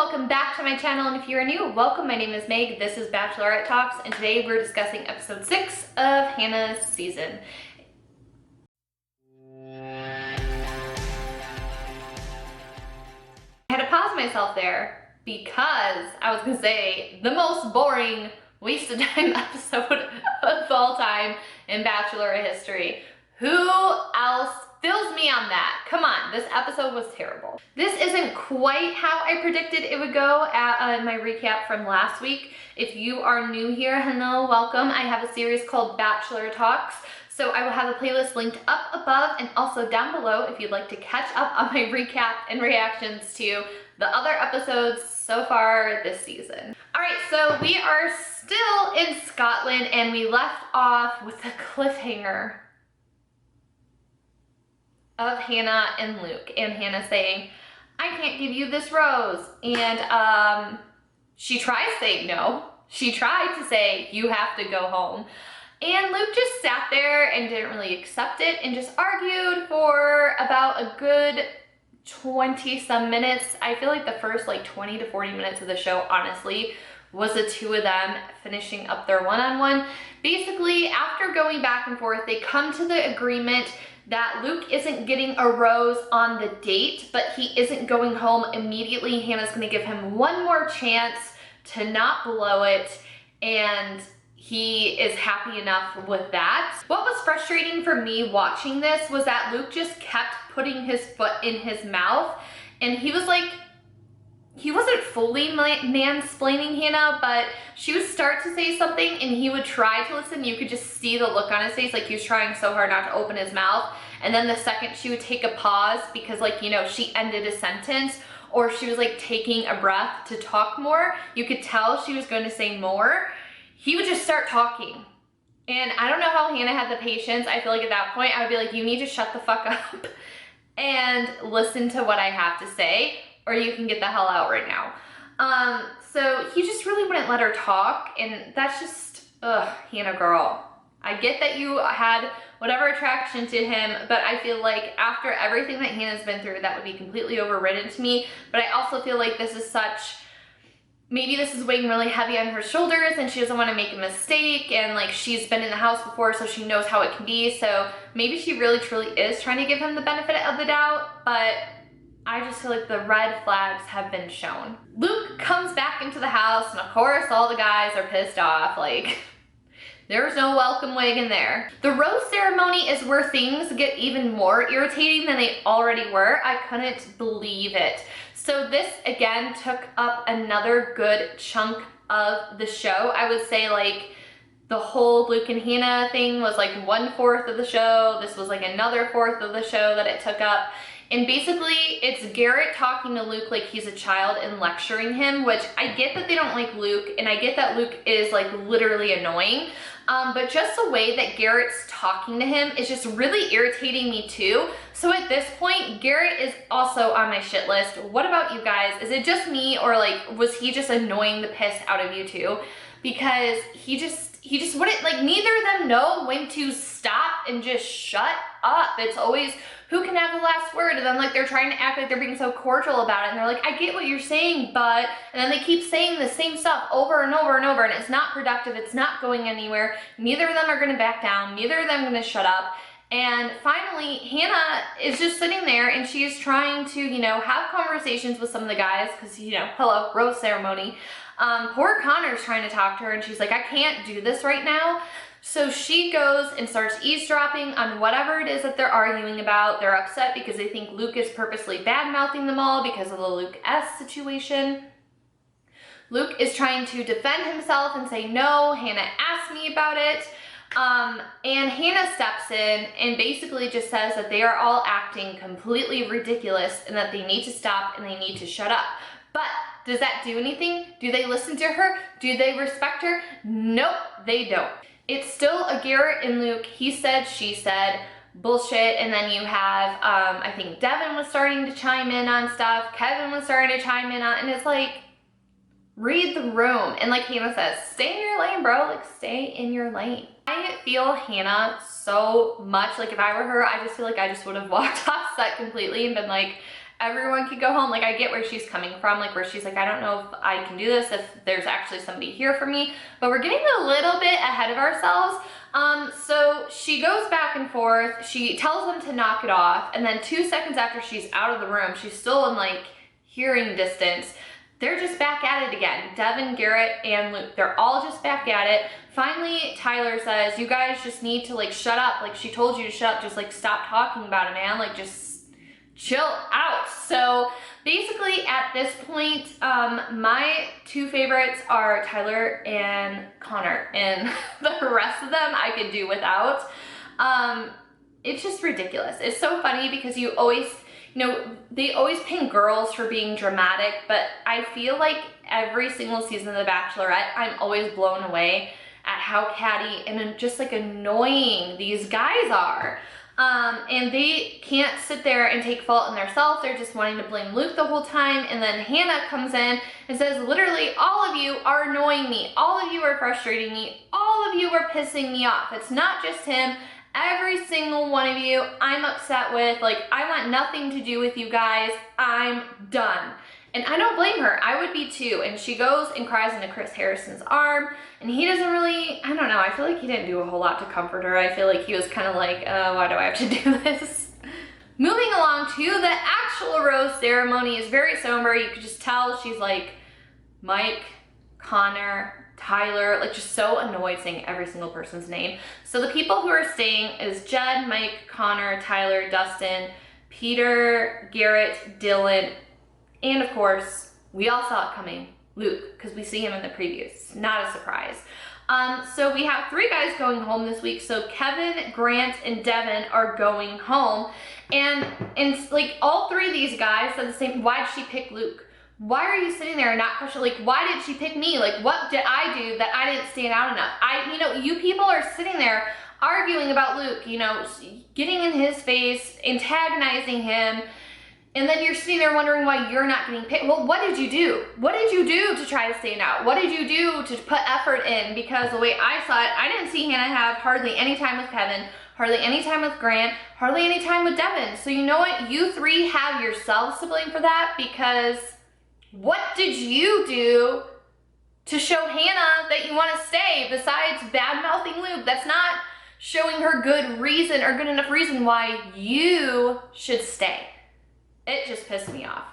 welcome back to my channel, and if you're new, welcome. My name is Meg, this is Bachelorette Talks, and today we're discussing episode 6 of Hannah's season. I had to pause myself there because I was gonna say the most boring waste of time episode of all time in Bachelorette history. Who else fills me on that? Come on, this episode was terrible. This isn't quite how I predicted it would go at my recap from last week. If you are new here, hello, welcome. I have a series called Bachelorette Talks. So I will have a playlist linked up above and also down below if you'd like to catch up on my recap and reactions to the other episodes so far this season. All right, so we are still in Scotland and we left off with the cliffhanger of Hannah and Luke, and Hannah saying, I can't give you this rose. And she tries saying no. She tried to say, you have to go home. And Luke just sat there and didn't really accept it and just argued for about a good 20 some minutes. I feel like the first like 20 to 40 minutes of the show, honestly, was the two of them finishing up their one-on-one. Basically, after going back and forth, they come to the agreement that Luke isn't getting a rose on the date, but he isn't going home immediately. Hannah's gonna give him one more chance to not blow it, and he is happy enough with that. What was frustrating for me watching this was that Luke just kept putting his foot in his mouth, and he was like, he wasn't fully mansplaining Hannah, but she would start to say something and he would try to listen. You could just see the look on his face, like he was trying so hard not to open his mouth. And then the second she would take a pause because, like, you know, she ended a sentence or she was like taking a breath to talk more, you could tell she was going to say more, he would just start talking. And I don't know how Hannah had the patience. I feel like at that point I would be like, you need to shut the fuck up and listen to what I have to say, or you can get the hell out right now. So he just really wouldn't let her talk, and that's just, ugh, Hannah girl. I get that you had whatever attraction to him, but I feel like after everything that Hannah's been through, that would be completely overridden to me. But I also feel like this is such, maybe this is weighing really heavy on her shoulders and she doesn't want to make a mistake, and like she's been in the house before so she knows how it can be. So maybe she really truly is trying to give him the benefit of the doubt, but I just feel like the red flags have been shown. Luke comes back into the house and of course all the guys are pissed off, like there's no welcome wagon there. The rose ceremony is where things get even more irritating than they already were. I couldn't believe it. So this again took up another good chunk of the show. I would say like the whole Luke and Hannah thing was like 1/4 of the show. This was like another 1/4 of the show that it took up. And basically, it's Garrett talking to Luke like he's a child and lecturing him, which I get that they don't like Luke, and I get that Luke is like literally annoying, but just the way that Garrett's talking to him is just really irritating me too. So at this point, Garrett is also on my shit list. What about you guys? Is it just me, or like was he just annoying the piss out of you too? Because he just wouldn't, like, neither of them know when to stop and just shut up. It's always who can have the last word, and then like they're trying to act like they're being so cordial about it, and they're like, I get what you're saying, but, and then they keep saying the same stuff over and over and over, and it's not productive, it's not going anywhere. Neither of them are gonna back down, neither of them are gonna shut up. And finally, Hannah is just sitting there and she's trying to, you know, have conversations with some of the guys, because, you know, hello, rose ceremony. Poor Connor's trying to talk to her and she's like, I can't do this right now. So she goes and starts eavesdropping on whatever it is that they're arguing about. They're upset because they think Luke is purposely bad-mouthing them all because of the Luke S situation. Luke is trying to defend himself and say, no, Hannah asked me about it. And Hannah steps in and basically just says that they are all acting completely ridiculous and that they need to stop and they need to shut up. But does that do anything? Do they listen to her? Do they respect her? Nope, they don't. It's still a Garrett and Luke, he said, she said, bullshit. And then you have, I think Devin was starting to chime in on stuff. Kevin was starting to chime in on, and it's like, read the room. And like Hannah says, stay in your lane, bro. Like, stay in your lane. I feel Hannah so much. Like, if I were her, I just feel like I just would have walked off set completely and been like, everyone could go home. Like, I get where she's coming from, like where she's like, I don't know if I can do this, if there's actually somebody here for me, but we're getting a little bit ahead of ourselves. So she goes back and forth, she tells them to knock it off, and then 2 seconds after she's out of the room, she's still in like hearing distance, they're just back at it again. Devin, Garrett, and Luke, they're all just back at it. Finally, Tyler says, you guys just need to like shut up. Like, she told you to shut up, just like stop talking about it, man. Like, just chill out. So basically at this point, my 2 favorites are Tyler and Connor, and the rest of them I could do without. It's just ridiculous. It's so funny because you always, you know, they always pin girls for being dramatic, but I feel like every single season of The Bachelorette, I'm always blown away at how catty and just like annoying these guys are. And they can't sit there and take fault in themselves. They're just wanting to blame Luke the whole time. And then Hannah comes in and says, literally, all of you are annoying me. All of you are frustrating me. All of you are pissing me off. It's not just him. Every single one of you I'm upset with. Like, I want nothing to do with you guys. I'm done. And I don't blame her. I would be too. And she goes and cries into Chris Harrison's arm. And he doesn't really, I don't know, I feel like he didn't do a whole lot to comfort her. I feel like he was kind of like, why do I have to do this? Moving along to the actual rose ceremony is very somber. You could just tell she's like, Mike, Connor, Tyler, like just so annoyed saying every single person's name. So the people who are staying is Jed, Mike, Connor, Tyler, Dustin, Peter, Garrett, Dylan, and of course, we all saw it coming, Luke, because we see him in the previews. Not a surprise. So we have 3 guys going home this week. So Kevin, Grant, and Devin are going home. And like all 3 of these guys said the same, why did she pick Luke? Why are you sitting there and not questioning, like, why did she pick me? Like, what did I do that I didn't stand out enough? You know, you people are sitting there arguing about Luke, you know, getting in his face, antagonizing him. And then you're sitting there wondering why you're not getting picked. Well, what did you do? What did you do to try to stand out? What did you do to put effort in? Because the way I saw it, I didn't see Hannah have hardly any time with Kevin, hardly any time with Grant, hardly any time with Devin. So you know what? You 3 have yourselves to blame for that, because what did you do to show Hannah that you want to stay besides bad-mouthing Luke? That's not showing her good reason or good enough reason why you should stay. It just pissed me off.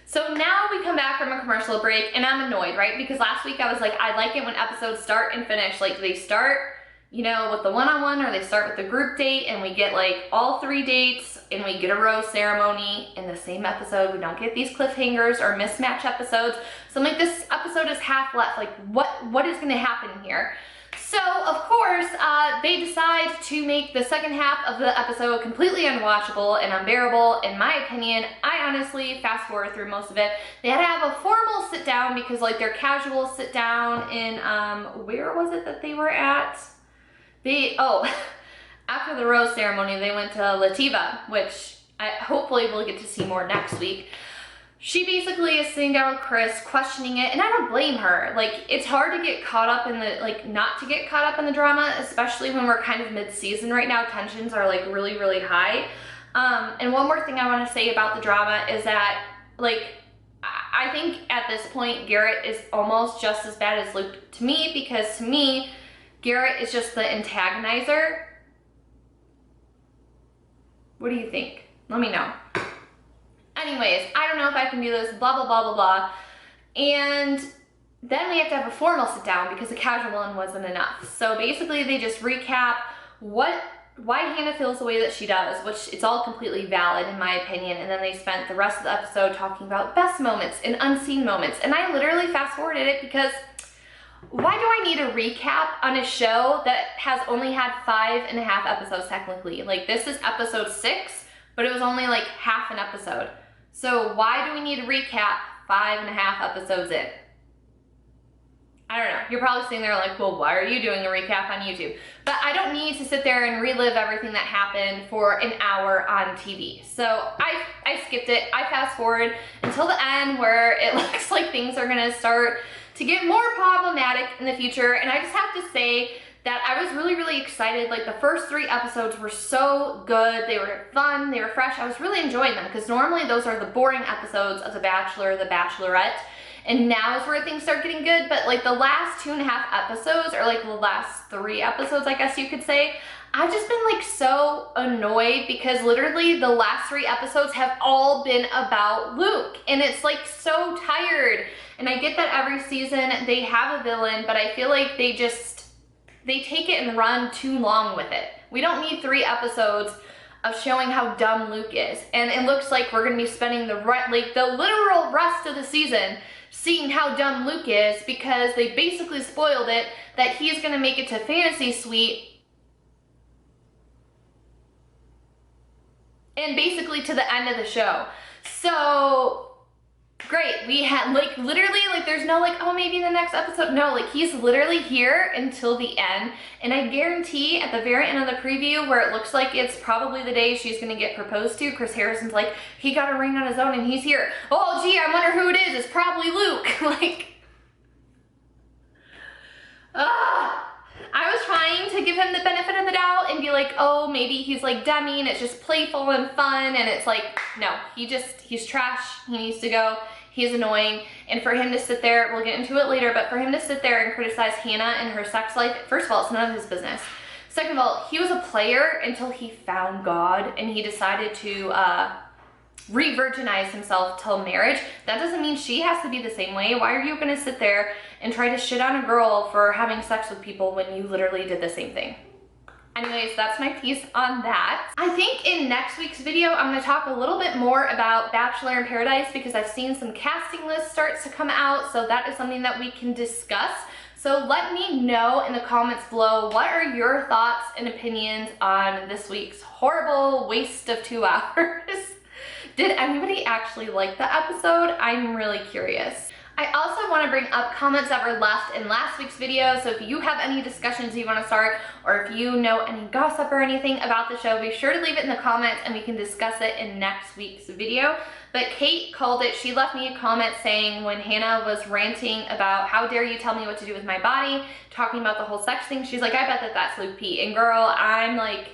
So now we come back from a commercial break and I'm annoyed, right? Because last week I was like, I like it when episodes start and finish. Like, they start, you know, with the one-on-one, or they start with the group date, and we get like all 3 dates and we get a rose ceremony in the same episode. We don't get these cliffhangers or mismatch episodes. So I'm like, this episode is half left. Like, what is gonna happen here? So, of course, they decide to make the second half of the episode completely unwatchable and unbearable, in my opinion. I honestly fast forward through most of it. They had to have a formal sit down because, like, their casual sit down in, where was it that they were at? After the rose ceremony, they went to Lativa, which I hopefully we'll get to see more next week. She basically is sitting down with Chris, questioning it, and I don't blame her. Like, it's hard to get caught up in the, like, not to get caught up in the drama, especially when we're kind of mid-season right now. Tensions are, like, really, really high. And one more thing I want to say about the drama is that, like, I think at this point, Garrett is almost just as bad as Luke to me, because to me, Garrett is just the antagonizer. What do you think? Let me know. Anyways, I don't know if I can do this, blah, blah, blah, blah, blah. And then we have to have a formal sit down because the casual one wasn't enough. So basically they just recap why Hannah feels the way that she does, which it's all completely valid in my opinion. And then they spent the rest of the episode talking about best moments and unseen moments. And I literally fast forwarded it because why do I need a recap on a show that has only had 5.5 episodes technically? Like, this is episode 6, but it was only like half an episode. So why do we need a recap 5.5 episodes in? I don't know. You're probably sitting there like, well, why are you doing a recap on YouTube? But I don't need to sit there and relive everything that happened for an hour on TV. So I skipped it. I fast forward until the end where it looks like things are gonna start to get more problematic in the future. And I just have to say that I was really, really excited. Like the first 3 episodes were so good. They were fun, they were fresh. I was really enjoying them because normally those are the boring episodes of The Bachelor, The Bachelorette. And now is where things start getting good, but like the last 2.5 episodes, or like the last 3 episodes, I guess you could say, I've just been like so annoyed because literally the last 3 episodes have all been about Luke, and it's like so tired. And I get that every season they have a villain, but I feel like they take it and run too long with it. We don't need 3 episodes of showing how dumb Luke is. And it looks like we're gonna be spending the literal rest of the season seeing how dumb Luke is, because they basically spoiled it that he's gonna make it to Fantasy Suite and basically to the end of the show. So great, we had like literally like there's no like, oh maybe the next episode. No, like he's literally here until the end, and I guarantee at the very end of the preview where it looks like it's probably the day she's gonna get proposed to, Chris Harrison's like, he got a ring on his own and he's here. Oh gee, I wonder who it is. It's probably Luke. Like, I was trying to give him the benefit of the doubt and be like, oh, maybe he's like Demi and it's just playful and fun, and it's like, no, he's trash, he needs to go, he's annoying. And for him to sit there, we'll get into it later, but for him to sit there and criticize Hannah and her sex life, first of all, it's none of his business. Second of all, he was a player until he found God and he decided to re-virginize himself till marriage. That doesn't mean she has to be the same way. Why are you gonna sit there and try to shit on a girl for having sex with people when you literally did the same thing? Anyways, that's my piece on that. I think in next week's video, I'm gonna talk a little bit more about Bachelor in Paradise because I've seen some casting lists start to come out, so that is something that we can discuss. So let me know in the comments below, what are your thoughts and opinions on this week's horrible waste of 2 hours? Did anybody actually like the episode? I'm really curious. I also want to bring up comments that were left in last week's video, so if you have any discussions you want to start, or if you know any gossip or anything about the show, be sure to leave it in the comments and we can discuss it in next week's video. But Kate called it, she left me a comment saying when Hannah was ranting about how dare you tell me what to do with my body, talking about the whole sex thing, she's like, I bet that that's Luke P. And girl, I'm like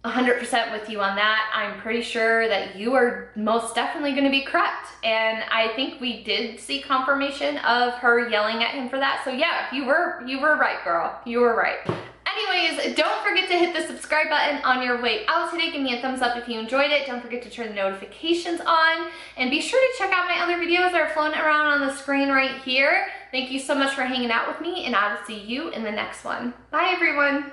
100% with you on that. I'm pretty sure that you are most definitely going to be correct. And I think we did see confirmation of her yelling at him for that. So yeah, you were right, girl. You were right. Anyways, don't forget to hit the subscribe button on your way out today. Give me a thumbs up if you enjoyed it. Don't forget to turn the notifications on. And be sure to check out my other videos that are floating around on the screen right here. Thank you so much for hanging out with me, and I will see you in the next one. Bye, everyone.